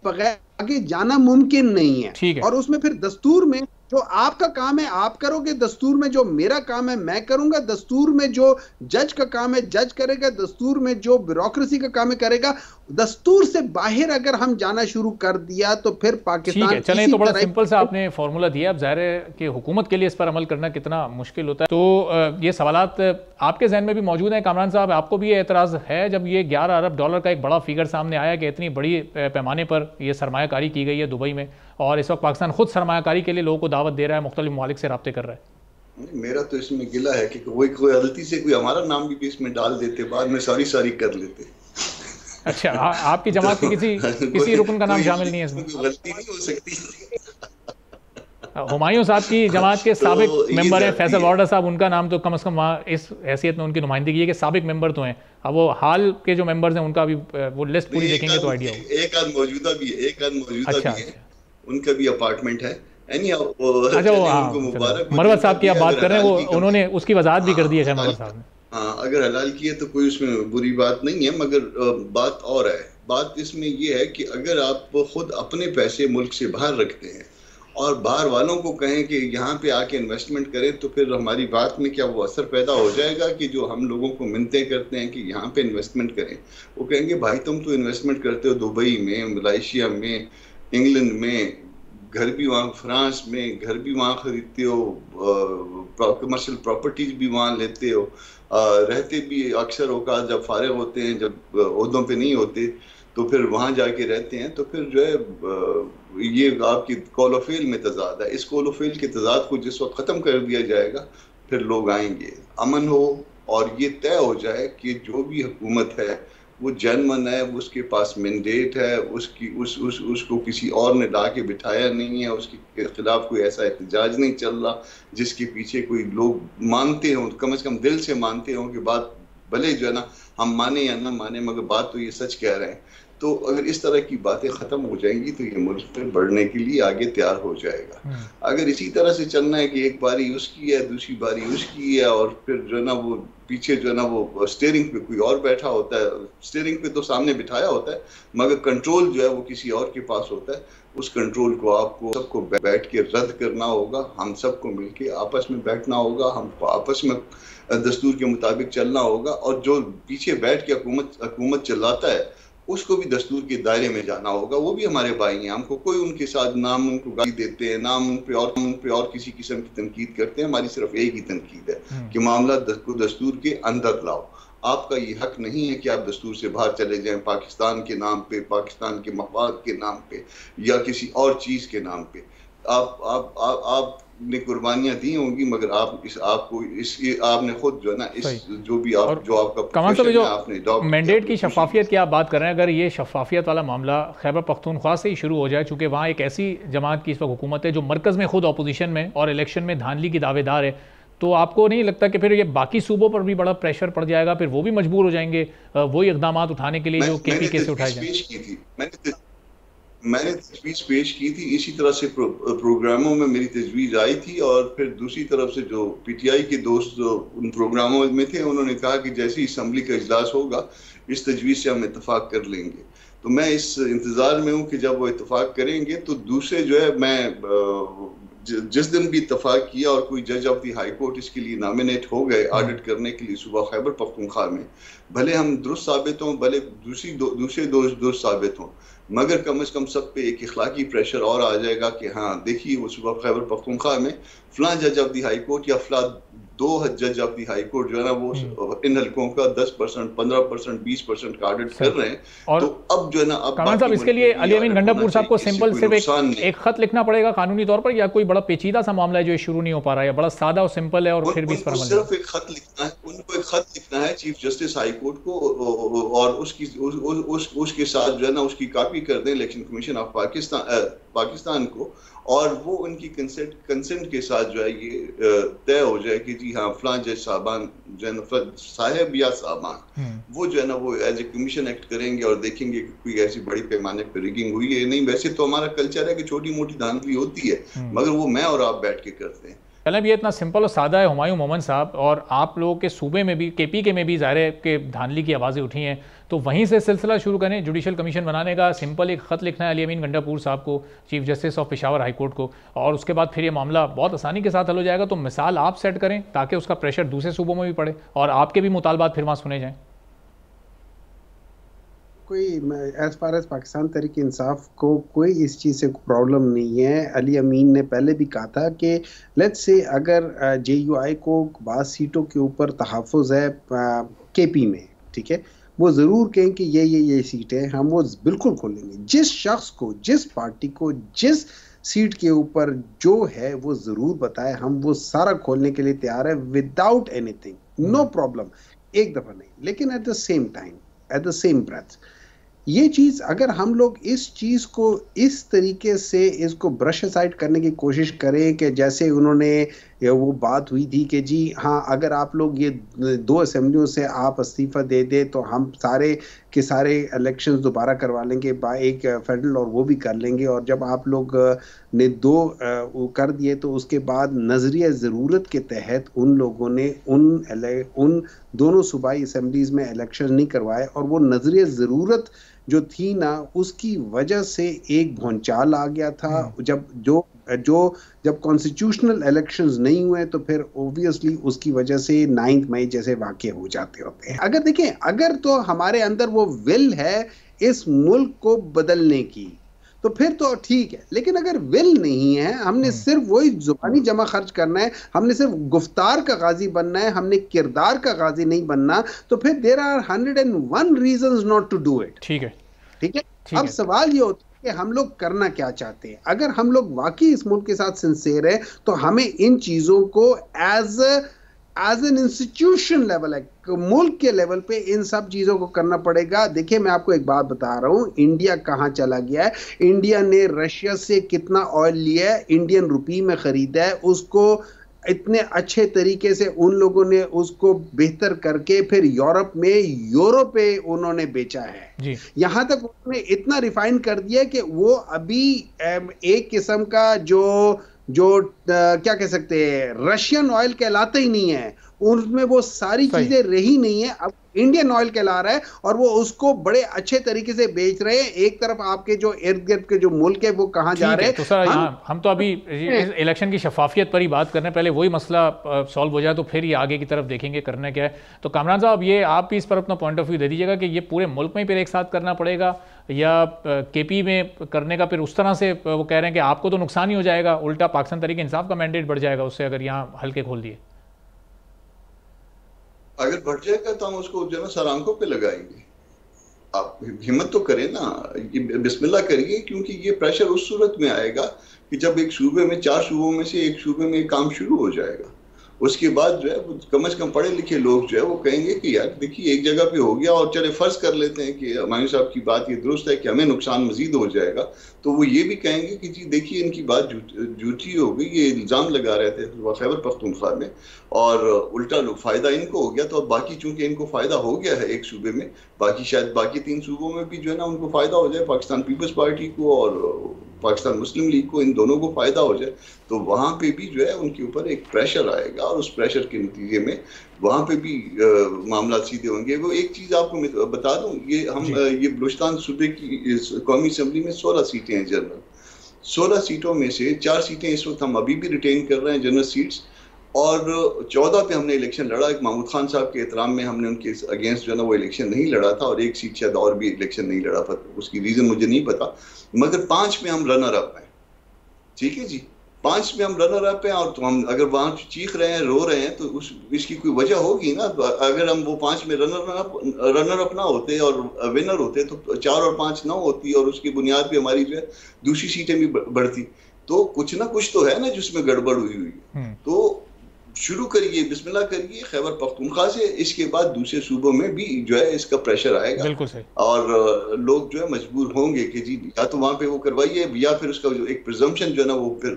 बगैर आगे जाना मुमकिन नहीं है। और उसमें फिर दस्तूर में जो आपका काम है आप करोगे, दस्तूर में जो मेरा काम है मैं करूंगा, दस्तूर में जो जज का काम है जज करेगा, दस्तूर में जो ब्यूरोक्रेसी का काम है करेगा। दस्तूर से बाहर अगर हम जाना शुरू कर दिया तो फिर पाकिस्तान, चलें, तो बड़ा सिंपल सा आपने फॉर्मूला दिया। अब जाहिर है कि हुकूमत के लिए इस पर अमल करना कितना मुश्किल होता है। तो ये सवालात आपके जहन में भी मौजूद हैं कामरान साहब, आपको भी ये एतराज़ है जब ये $11 अरब का एक बड़ा फिगर सामने आया कि इतनी बड़ी पैमाने पर यह सरमायाकारी की गई है दुबई में, और इस वक्त पाकिस्तान खुद सरमायाकारी के लिए लोगों को दावत दे रहा है, मुख्तलिफ ममालिक से राब्ते कर रहा है? मेरा तो इसमें गिला है कि कोई गलती से कोई हमारा नाम भी इसमें डाल देते, बाद में सारी कर लेते। अच्छा, आपकी जमात के किसी रुकन का नाम शामिल नहीं है इसमें? गलती नहीं हो सकती। हुमायूं साहब की जमात के साबिक मेंबर हैं फैसल वार्डा साहब, उनका नाम तो कम से कम वहाँ इस हैसियत में उनकी नुमाइंदगी है कि साबिक मेंबर तो हैं। अब वो हाल के जो मेंबर्स हैं उनका भी वो लिस्ट पूरी देखेंगे तो आइडिया होगा। एक आध मौजूदा भी है, उनका भी अपार्टमेंट है। अच्छा, वो मरवत साहब की आप बात कर रहे हैं, वो उन्होंने उसकी वजाहत भी कर दी है मरवत साहब ने। हाँ, अगर हलाल किए तो कोई उसमें बुरी बात नहीं है, मगर बात और है। बात इसमें ये है कि अगर आप खुद अपने पैसे मुल्क से बाहर रखते हैं और बाहर वालों को कहें कि यहाँ पे आके इन्वेस्टमेंट करें, तो फिर हमारी बात में क्या वो असर पैदा हो जाएगा कि जो हम लोगों को मिन्नतें करते हैं कि यहाँ पे इन्वेस्टमेंट करें, वो कहेंगे भाई तुम तो इन्वेस्टमेंट करते हो दुबई में, मलेशिया में, इंग्लैंड में, घर भी वहाँ, फ्रांस में घर भी वहाँ खरीदते हो, कमर्शियल प्रॉपर्टीज भी वहाँ लेते हो, रहते भी अक्सर औकात जब फारिग होते हैं, जब ओहदों पे नहीं होते, तो फिर वहाँ जाके रहते हैं, तो फिर जो है ये आपकी कॉलोफेल में तजाद है। इस कॉलोफेल के तजाद को जिस वक्त ख़त्म कर दिया जाएगा फिर लोग आएंगे, अमन हो और ये तय हो जाए कि जो भी हुकूमत है वो जनमन है, उसके पास मैंडेट है, उसको किसी और ने ला के बिठाया नहीं है, उसके खिलाफ कोई ऐसा एहतजाज नहीं चल रहा जिसके पीछे कोई लोग मानते हों, कम से कम दिल से मानते हों कि बात भले जो है ना हम माने या ना माने मगर बात तो ये सच कह रहे हैं। तो अगर इस तरह की बातें खत्म हो जाएंगी तो ये मुल्क में बढ़ने के लिए आगे तैयार हो जाएगा। अगर इसी तरह से चलना है कि एक बारी उसकी है, दूसरी बारी उसकी है, और फिर जो है ना वो पीछे जो है ना वो स्टीयरिंग पे कोई और बैठा होता है, स्टीयरिंग पे तो सामने बिठाया होता है मगर कंट्रोल जो है वो किसी और के पास होता है, उस कंट्रोल को आपको सबको बैठ के रद्द करना होगा, हम सबको मिलके आपस में बैठना होगा, हमको आपस में दस्तूर के मुताबिक चलना होगा, और जो पीछे बैठ के हुकूमत चलाता है उसको भी दस्तूर के दायरे में जाना होगा। वो भी हमारे भाई हैं, हमको कोई उनके साथ नाम उनको गाली देते हैं, नाम उन पे और किसी किस्म की तनकीद करते हैं, हमारी सिर्फ एक ही तनकीद है कि मामला को दस्तूर के अंदर लाओ। आपका ये हक नहीं है कि आप दस्तूर से बाहर चले जाएं पाकिस्तान के नाम पे, पाकिस्तान के मफाद के नाम पे या किसी और चीज के नाम पे। आपने कुर्बानियां दी होंगी मगर आपने खुद जो है ना इस जो भी आप जो आपका कमाल साहब जो आपने मैंडेट की शफाफियत की आप बात कर रहे हैं, अगर ये शफाफियत वाला मामला खैबर पख्तूनख्वा से ही शुरू हो जाए, चूँकि वहाँ एक ऐसी जमात की इस वक्त हुकूमत है जो मरकज़ में खुद अपोजिशन में और इलेक्शन में धांधली की दावेदार है, तो आपको नहीं लगता कि फिर ये बाकी सूबों पर भी बड़ा प्रेशर पड़ जाएगा, फिर वो भी मजबूर हो जाएंगे वही इक़दाम उठाने के लिए जो KPK से उठाए जाए? मैंने तजवीज़ पेश की थी, इसी तरह से प्रोग्रामों में मेरी तजवीज़ आई थी, और फिर दूसरी तरफ से जो PTI के दोस्त जो उन प्रोग्रामों में थे उन्होंने कहा कि जैसे ही असम्बली का इजलास होगा इस तजवीज़ से हम इत्तफाक कर लेंगे। तो मैं इस इंतज़ार में हूँ कि जब वो इत्तफाक करेंगे तो दूसरे जो है मैं जिस दिन भी इत्तफाक किया और कोई जज ऑफ द हाई कोर्ट इसके लिए नॉमिनेट हो गए ऑडिट करने के लिए सुबह खैबर पख्तूनख्वा में, भले हम दुरुस्त साबित हों, भले दूसरे दोस्त दुरुस्त साबित हों, मगर कम से कम सब पे एक इखलाकी प्रेशर और आ जाएगा कि हाँ देखिए वो सुबह खैबर पख्तूनख्वा में फलां जज ऑफ द हाई कोर्ट या फलां 2 जज ऑफ द हाई कोर्ट जो है ना वो इन हल्कों का 10%, 15%, 20% का ऑडिट कर रहे हैं। और तो अब जो है ना अब इसके लिए अली अमीन गंडापुर साहब को सिंपल सिर्फ एक खत लिखना पड़ेगा कानूनी तौर पर, या कोई बड़ा पेचीदा सा मामला है जो शुरू नहीं हो पा रहा है, बड़ा सादा और सिंपल है और फिर भी इस पर सिर्फ एक खत लिखना है, उनको एक खत लिखना है चीफ जस्टिस हाई कोर्ट को, और उसके साथ जो है ना उसकी कॉपी कर दें इलेक्शन कमीशन ऑफ पाकिस्तान को, और वो उनकी कंसेंट के साथ जो है ये तय हो जाए कि जी हाँ फलां जज साहबान जो है ना साहब या साहबान वो जो है ना वो एज ए कमीशन एक्ट करेंगे और देखेंगे कि कोई ऐसी बड़ी पैमाने पर रिगिंग हुई है नहीं। वैसे तो हमारा कल्चर है कि छोटी मोटी धांधली होती है मगर वो मैं और आप बैठ के करते हैं। चलें ये इतना सिंपल और सादा है हुमायूं मोहम्मद साहब, और आप लोगों के सूबे में भी KPK में भी ज़ाहिर है कि धांधली की आवाज़ें उठी हैं, तो वहीं से सिलसिला शुरू करें जुडिशल कमीशन बनाने का। सिंपल एक ख़त लिखना है अली अमीन गंडापुर साहब को, chief justice of Peshawar high court को, और उसके बाद फिर ये मामला बहुत आसानी के साथ हल हो जाएगा। तो मिसाल आप सेट करें ताकि उसका प्रेशर दूसरे सूबों में भी पड़े और आपके भी मुतालबात फिर वहाँ सुने जाएँ। कोई as far as Pakistan Tehreek Insaf को कोई इस चीज़ से प्रॉब्लम नहीं है। अली अमीन ने पहले भी कहा था कि लेट्स से अगर JUI को बाज़ सीटों के ऊपर तहफ़्फ़ुज़ है KP में, ठीक है, वो ज़रूर कहें कि ये सीटें हम वो बिल्कुल खोलेंगे। जिस शख्स को, जिस पार्टी को, जिस सीट के ऊपर जो है वो ज़रूर बताए, हम वो सारा खोलने के लिए तैयार है विदाउट एनीथिंग, नो प्रॉब्लम, एक दफ़ा नहीं। लेकिन at the same time, at the same breath, ये चीज़ अगर हम लोग इस चीज़ को इस तरीके से इसको ब्रश असाइड करने की कोशिश करें कि जैसे उन्होंने वो बात हुई थी कि जी हाँ अगर आप लोग ये 2 असेंबलियों से आप इस्तीफ़ा दे दें तो हम सारे के सारे इलेक्शंस दोबारा करवा लेंगे एक फेडरल और वो भी कर लेंगे, और जब आप लोग ने 2 कर दिए तो उसके बाद नज़रिया ज़रूरत के तहत उन लोगों ने उन दोनों सूबाई असेंबलीज़ में इलेक्शन नहीं करवाए, और वो नज़रिया ज़रूरत जो थी ना, उसकी वजह से एक भौचाल आ गया था। जब कॉन्स्टिट्यूशनल इलेक्शंस नहीं हुए तो फिर ऑब्वियसली उसकी वजह से 9 मई जैसे वाक़े हो जाते होते हैं। अगर देखें, अगर तो हमारे अंदर वो विल है इस मुल्क को बदलने की तो फिर तो ठीक है, लेकिन अगर विल नहीं है, हमने सिर्फ वही जुबानी जमा खर्च करना है, हमने सिर्फ गुफ्तार का गाजी बनना है, हमने किरदार का गाजी नहीं बनना, तो फिर there are 101 reasons not to do it. ठीक है। अब सवाल ये होता है कि हम लोग करना क्या चाहते हैं। अगर हम लोग वाकई इस मुल्क के साथ सिंसेयर है तो हमें इन चीजों को एज एन इंस्टीट्यूशन लेवल है, मुल्क के लेवल पे इन सब चीजों को करना पड़ेगा। देखिए, मैं आपको एक बात बता रहा हूं, इंडिया कहां चला गया है। इंडिया ने रशिया से कितना ऑयल लिया है, इंडियन रुपी में खरीदा है, उसको इतने अच्छे तरीके से उन लोगों ने उसको बेहतर करके फिर यूरोप में यूरो पे उन्होंने बेचा है। यहां तक उन्होंने इतना रिफाइन कर दिया कि वो अभी एक किस्म का जो क्या कह सकते हैं, रशियन ऑयल कहलाता ही नहीं है, उनमें वो सारी चीजें रही नहीं है। अब इंडियन ऑयल कहला रहा है और वो उसको बड़े अच्छे तरीके से बेच रहे हैं। एक तरफ आपके जो इर्द गिर्द के जो मुल्क है वो कहां जा रहे हैं। तो सर, हम तो अभी इलेक्शन की शफाफियत पर ही बात कर रहे हैं, पहले वही मसला सॉल्व हो जाए तो फिर ये आगे की तरफ देखेंगे करना क्या है। तो कामरान साहब, ये आप भी इस पर अपना पॉइंट ऑफ व्यू दे दीजिएगा कि ये पूरे मुल्क में फिर एक साथ करना पड़ेगा या केपी में करने का फिर उस तरह से वो कह रहे हैं कि आपको तो नुकसान ही हो जाएगा, उल्टा पाकिस्तान तरीके इंसाफ का मैंडेट बढ़ जाएगा उससे, अगर यहाँ हल्के खोल दिए। अगर बढ़ जाएगा तो हम उसको जो है ना सर आंखों पे लगाएंगे। आप हिम्मत तो करें ना, बिस्मिल्लाह करिए, क्योंकि ये प्रेशर उस सूरत में आएगा कि जब एक सूबे में 4 सूबों में से एक सूबे में काम शुरू हो जाएगा, उसके बाद जो है कम से कम पढ़े लिखे लोग जो है वो कहेंगे कि यार देखिए एक जगह पे हो गया, और चले फर्ज कर लेते हैं कि हमारे साहब की बात ये दुरुस्त है कि हमें नुकसान मजीद हो जाएगा, तो वो ये भी कहेंगे कि जी देखिए इनकी बात झूठी हो गई, ये इल्ज़ाम लगा रहे थे खैबर पख्तूनख्वा में और उल्टा फायदा इनको हो गया। तो अब बाकी चूंकि इनको फायदा हो गया है एक सूबे में, बाकी शायद बाकी 3 सूबों में भी जो है ना उनको फायदा हो जाए, पाकिस्तान पीपल्स पार्टी को और पाकिस्तान मुस्लिम लीग को, इन दोनों को फायदा हो जाए, तो वहां पे भी जो है उनके ऊपर एक प्रेशर आएगा और उस प्रेशर के नतीजे में वहां पे भी मामला सीधे होंगे। वो एक चीज आपको बता दूं, ये बलूचिस्तान सूबे की कौमी असम्बली में 16 सीटें हैं जनरल, 16 सीटों में से 4 सीटें इस वक्त हम अभी भी रिटेन कर रहे हैं जनरल सीट्स, और 14 पे हमने इलेक्शन लड़ा। एक महमूद खान साहब के एहतराम में हमने उनके अगेंस्ट जो है ना वो इलेक्शन नहीं लड़ा था, और एक सीट शायद और भी इलेक्शन नहीं लड़ा था, उसकी रीजन मुझे नहीं पता, मगर 5 में हम रनर अप हैं। ठीक है जी, 5 में हम रनर अप हैं, और तो हम अगर वहां चीख रहे हैं, रो रहे हैं, तो इसकी कोई वजह होगी ना। अगर हम वो 5 में रनर अप ना होते और विनर होते तो 4 और 5 ना होती, और उसकी बुनियाद पे हमारी जो है दूसरी सीटें भी बढ़ती। तो कुछ ना कुछ तो है ना जिसमें गड़बड़ हुई है। तो शुरू करिए, बिस्मिल्लाह करिए खैबर पख्तूनख्वा से, इसके बाद दूसरे सूबों में भी जो है इसका प्रेशर आएगा। बिल्कुल सही। और लोग जो है मजबूर होंगे कि जी या तो वहां पे वो करवाइए, या फिर उसका जो एक प्रिजम्पशन जो है ना वो फिर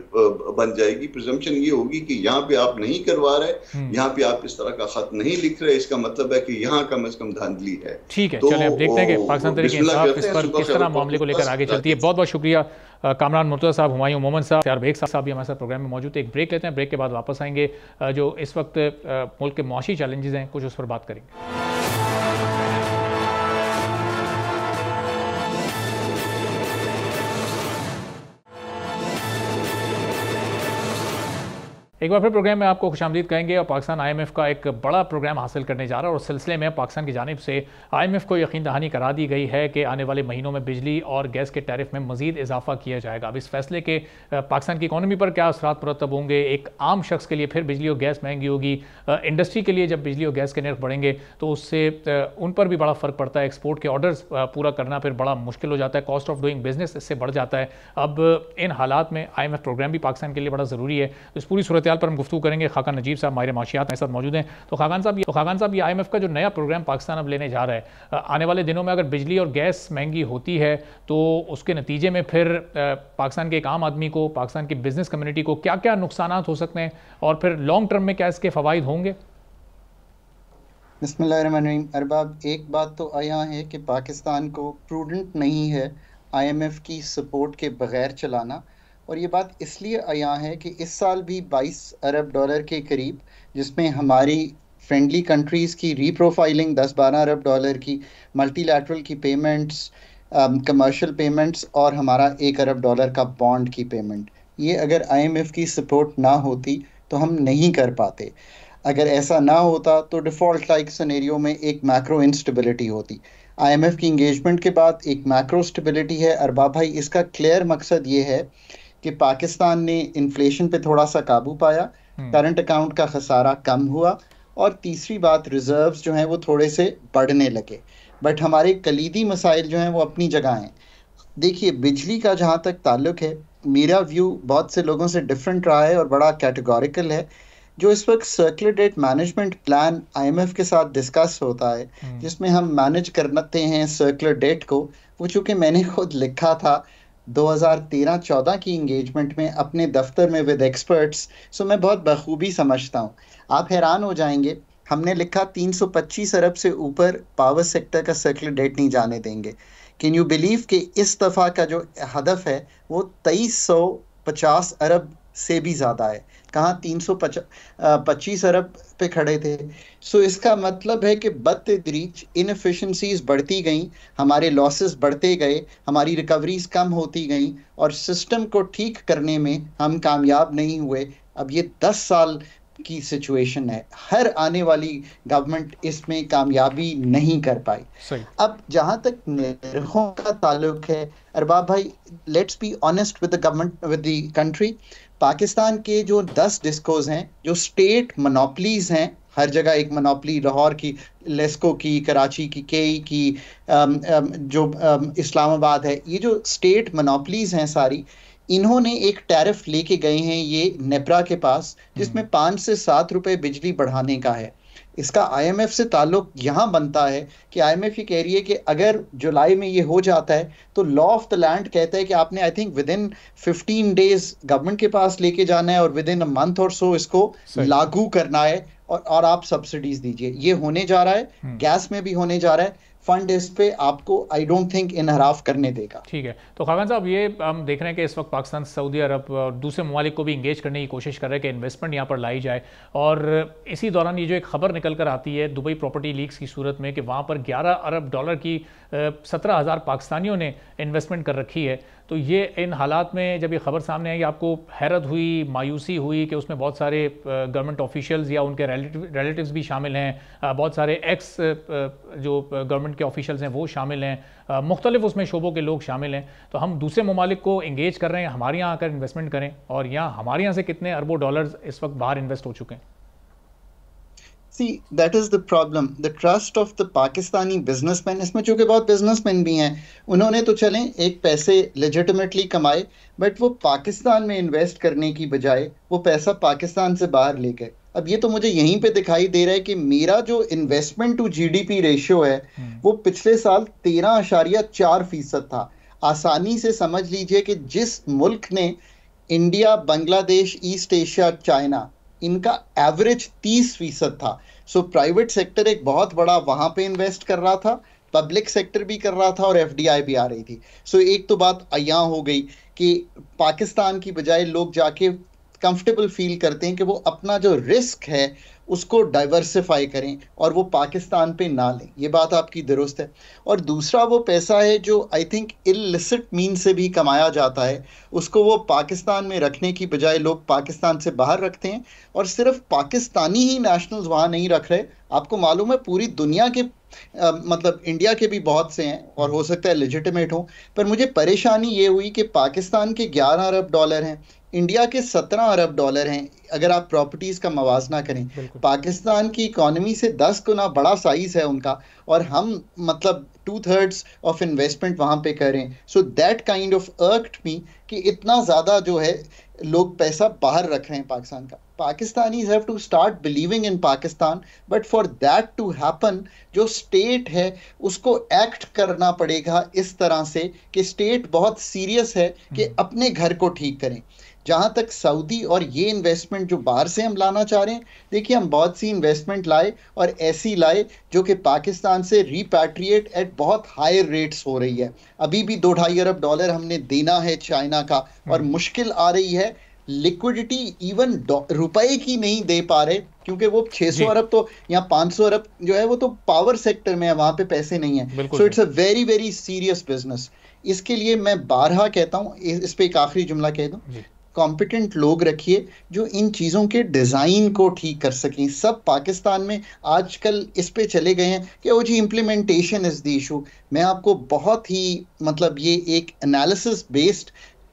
बन जाएगी। प्रिजम्पशन ये होगी कि यहाँ पे आप नहीं करवा रहे, यहाँ पे आप इस तरह का खत नहीं लिख रहे, इसका मतलब है कि यहाँ कम से कम धांधली है। ठीक है, चलिए अब देखते हैं कि पाकिस्तान तरीके इंसाफ इस पर किस तरह मामले को लेकर आगे चलती है। बहुत बहुत शुक्रिया कामरान मुर्तज़ा साहब, हुमायूं मोहम्मद साहब, यार बेग साहब भी हमारे साथ प्रोग्राम में मौजूद है। एक ब्रेक लेते हैं, ब्रेक के बाद वापस आएंगे। जो इस वक्त मुल्क के मुआशी चैलेंजेस हैं कुछ उस पर बात करेंगे। एक बार फिर प्रोग्राम में आपको खुशामदीद कहेंगे, और पाकिस्तान IMF का एक बड़ा प्रोग्राम हासिल करने जा रहा है, और उस सिलसिले में पाकिस्तान की जानिब से IMF को यकीन दहानी करा दी गई है कि आने वाले महीनों में बिजली और गैस के टैरिफ में मजीद इजाफा किया जाएगा। अब इस फैसले के पाकिस्तान की इकॉनमी पर क्या असरात मुरतब होंगे, एक आम शख्स के लिए फिर बिजली और गैस महंगी होगी, इंडस्ट्री के लिए जब बिजली और गैस के नर्ख बढ़ेंगे तो उससे उन पर भी बड़ा फ़र्क पड़ता है, एक्सपोर्ट के ऑर्डर्स पूरा करना फिर बड़ा मुश्किल हो जाता है, कॉस्ट ऑफ डूइंग बिजनेस इससे बढ़ जाता है। अब इन हालात में IMF प्रोग्राम भी पाकिस्तान के लिए बड़ा ज़रूरी है। तो इस पूरी सूरत पर हम गुफ्तगू करेंगे। खाकान नजीब साहब माहिर माशियात मेरे साथ मौजूद हैं। तो खाकान साहब ये IMF का जो नया प्रोग्राम पाकिस्तान अब लेने जा रहा है, आने वाले दिनों में अगर बिजली और गैस महंगी होती है तो उसके नतीजे में फिर पाकिस्तान के एक आम आदमी को, पाकिस्तान की बिजनेस कम्युनिटी को क्या क्या नुकसान हो सकते हैं, और फिर लॉन्ग टर्म में क्या इसके फ़वाइद होंगे? बिस्मिल्लाहिर्रहमानिर्रहीम। अरबाब, एक बात तो यहाँ है कि पाकिस्तान को प्रूडेंट नहीं है IMF की सपोर्ट के बगैर चलाना, और ये बात इसलिए आया है कि इस साल भी 22 अरब डॉलर के करीब, जिसमें हमारी फ्रेंडली कंट्रीज़ की रीप्रोफाइलिंग 10-12 अरब डॉलर की, मल्टीलैटरल की पेमेंट्स, कमर्शियल पेमेंट्स और हमारा $1 अरब का बॉन्ड की पेमेंट। ये अगर IMF की सपोर्ट ना होती तो हम नहीं कर पाते। अगर ऐसा ना होता तो डिफ़ॉल्ट लाइक सिनेरियो में एक मैक्रो इंस्टेबिलिटी होती। IMF की इंगेजमेंट के बाद एक मैक्रो स्टेबिलिटी है। अरबाब भाई, इसका क्लियर मकसद ये है कि पाकिस्तान ने इन्फ्लेशन पे थोड़ा सा काबू पाया, करंट अकाउंट का खसारा कम हुआ, और तीसरी बात रिजर्व्स जो हैं वो थोड़े से बढ़ने लगे। बट हमारे कलीदी मसाइल जो हैं वो अपनी जगह हैं। देखिए, बिजली का जहाँ तक ताल्लुक है, मेरा व्यू बहुत से लोगों से डिफरेंट रहा है और बड़ा कैटेगोरिकल है। जो इस वक्त circular debt management plan IMF के साथ डिस्कस होता है, जिसमें हम मैनेज करते हैं सर्कुलर डेट को, वो चूँकि मैंने खुद लिखा था 2013-14 की इंगेजमेंट में अपने दफ्तर में विद एक्सपर्ट्स, सो मैं बहुत बखूबी समझता हूँ। आप हैरान हो जाएंगे, हमने लिखा 325 अरब से ऊपर पावर सेक्टर का सर्कुलर डेट नहीं जाने देंगे। कैन यू बिलीव कि इस दफ़ा का जो हदफ है वो 2350 अरब से भी ज़्यादा है। कहाँ 325 अरब पे खड़े थे। सो इसका मतलब है कि बतदरीज इनएफिशिएंसीज बढ़ती गई, हमारे लॉसेस बढ़ते गए, हमारी रिकवरीज कम होती गई और सिस्टम को ठीक करने में हम कामयाब नहीं हुए। अब ये 10 साल की सिचुएशन है, हर आने वाली गवर्नमेंट इसमें कामयाबी नहीं कर पाई। अब जहाँ तक निर्खों का ताल्लुक है अरबाब भाई, let's be honest with the government, with the country. Pakistan के जो 10 डिस्कोज हैं, जो स्टेट मोनोपलीज हैं, हर जगह एक मोनोपली, लाहौर की लेस्को की, कराची की केई की, जो इस्लामाबाद है, ये जो स्टेट मोनोपलीज हैं सारी, इन्होंने एक टैरिफ लेके गए हैं ये नेपरा के पास, जिसमें 5 से 7 रुपए बिजली बढ़ाने का है। इसका IMF से ताल्लुक यहाँ बनता है कि IMF ये कह रही है कि अगर जुलाई में ये हो जाता है तो लॉ ऑफ द लैंड कहता है कि आपने I think with in 15 days government के पास लेके जाना है और विद इन अ मंथ और सो इसको लागू करना है और आप सब्सिडीज दीजिए। ये होने जा रहा है, गैस में भी होने जा रहा है। फंड इस पे आपको आई डोंट थिंक इनहराफ करने देगा। ठीक है, तो खाकान साहब, ये हम देख रहे हैं कि इस वक्त पाकिस्तान सऊदी अरब और दूसरे ममालिक को भी इंगेज करने की कोशिश कर रहे हैं कि इन्वेस्टमेंट यहाँ पर लाई जाए। और इसी दौरान ये जो एक खबर निकल कर आती है दुबई प्रॉपर्टी लीक्स की सूरत में कि वहाँ पर 11 अरब डॉलर की 17,000 पाकिस्तानियों ने इन्वेस्टमेंट कर रखी है। तो ये इन हालात में जब ये खबर सामने आई, आपको हैरत हुई, मायूसी हुई कि उसमें बहुत सारे गवर्नमेंट ऑफिशियल्स या उनके रिलेटिव्स भी शामिल हैं, बहुत सारे एक्स जो गवर्नमेंट के ऑफिशियल्स हैं वो शामिल हैं, मुख्तलिफ उसमें शोबों के लोग शामिल हैं। तो हम दूसरे ममालिक को इंगेज कर रहे हैं हमारे यहाँ आकर इन्वेस्टमेंट करें, और यहाँ हमारे यहाँ से कितने अरबों डॉलर्स इस वक्त बाहर इन्वेस्ट हो चुके हैं। See, that is the problem. The trust of the Pakistani businessmen, इसमें चूँकि बहुत बिजनेसमैन भी हैं, उन्होंने तो चलें एक पैसे लेजिटिमेटली कमाए, बट वो पाकिस्तान में इन्वेस्ट करने की बजाय वो पैसा पाकिस्तान से बाहर ले गए। अब ये तो मुझे यहीं पे दिखाई दे रहा है कि मेरा जो इन्वेस्टमेंट टू GDP रेशियो है वो पिछले साल 13.4% था। आसानी से समझ लीजिए कि जिस मुल्क ने India, Bangladesh, east Asia, China, इनका एवरेज 30% था। सो प्राइवेट सेक्टर एक बहुत बड़ा वहां पे इन्वेस्ट कर रहा था, पब्लिक सेक्टर भी कर रहा था और FDI भी आ रही थी। सो एक तो बात यहाँ हो गई कि पाकिस्तान की बजाय लोग जाके कंफर्टेबल फील करते हैं कि वो अपना जो रिस्क है उसको डाइवर्सिफाई करें और वो पाकिस्तान पे ना लें। ये बात आपकी दुरुस्त है। और दूसरा वो पैसा है जो आई थिंक इलिसिट मीन से भी कमाया जाता है, उसको वो पाकिस्तान में रखने की बजाय लोग पाकिस्तान से बाहर रखते हैं। और सिर्फ पाकिस्तानी ही नेशनल्स वहाँ नहीं रख रहे, आपको मालूम है पूरी दुनिया के मतलब इंडिया के भी बहुत से हैं और हो सकता है लेजिटिमेट हो। पर मुझे परेशानी ये हुई कि पाकिस्तान के 11 अरब डॉलर हैं, इंडिया के 17 अरब डॉलर हैं अगर आप प्रॉपर्टीज़ का मवाजना करें। पाकिस्तान की इकॉनमी से 10 गुना बड़ा साइज़ है उनका, और हम मतलब 2/3 ऑफ इन्वेस्टमेंट वहाँ पे करें। सो दैट काइंड ऑफ अर्क्ड मी कि इतना ज़्यादा जो है लोग पैसा बाहर रख रहे हैं पाकिस्तान का। Pakistanis have to start believing in Pakistan, but for that to happen, जो स्टेट है उसको एक्ट करना पड़ेगा इस तरह से कि स्टेट बहुत सीरियस है कि अपने घर को ठीक करें। जहाँ तक सऊदी और ये इन्वेस्टमेंट जो बाहर से हम लाना चाह रहे हैं, देखिए हम बहुत सी इन्वेस्टमेंट लाए और ऐसी लाए जो कि पाकिस्तान से रिपैट्रिएट एट बहुत हायर रेट्स हो रही है। अभी भी 2-2.5 अरब डॉलर हमने देना है चाइना का, और मुश्किल आ रही है लिक्विडिटी इवन रुपए की नहीं दे पा रहे, क्योंकि वो 600 अरब तो या 500 अरब जो है वो तो पावर सेक्टर में है, वहां पे पैसे नहीं है। So it's a very very serious business. इसके लिए मैं बारहा कहता हूँ, इस पे एक आखिरी जुमला कह दूं, कॉम्पिटेंट लोग रखिए जो इन चीज़ों के डिज़ाइन को ठीक कर सकें। सब पाकिस्तान में आजकल इस पे चले गए हैं कि वो जी इम्प्लीमेंटेशन इज़ द इशू। मैं आपको बहुत ही मतलब ये एक एनालिसिस बेस्ड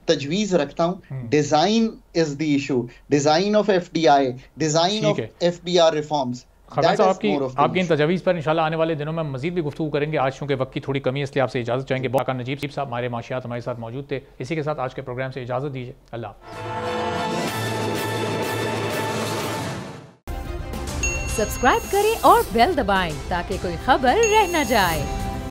तजवीज़ रखता हूँ। Design is the issue, design of FDI, design of FBR reforms. खरमान साहब, आपकी इन तजावीज़ पर इंशाल्लाह आने वाले दिनों में मजीद भी गुफ्तगू करेंगे। आज चूँकि वक्त की थोड़ी कमी है, इसलिए आपसे इजाज़त चाहेंगे। बाका नजीब साहब हमारे माशियात हमारे साथ मौजूद थे। इसी के साथ आज के प्रोग्राम से इजाज़त दीजिए। अल्लाह। सब्सक्राइब करें और बेल दबाएं ताकि कोई खबर रह न जाए।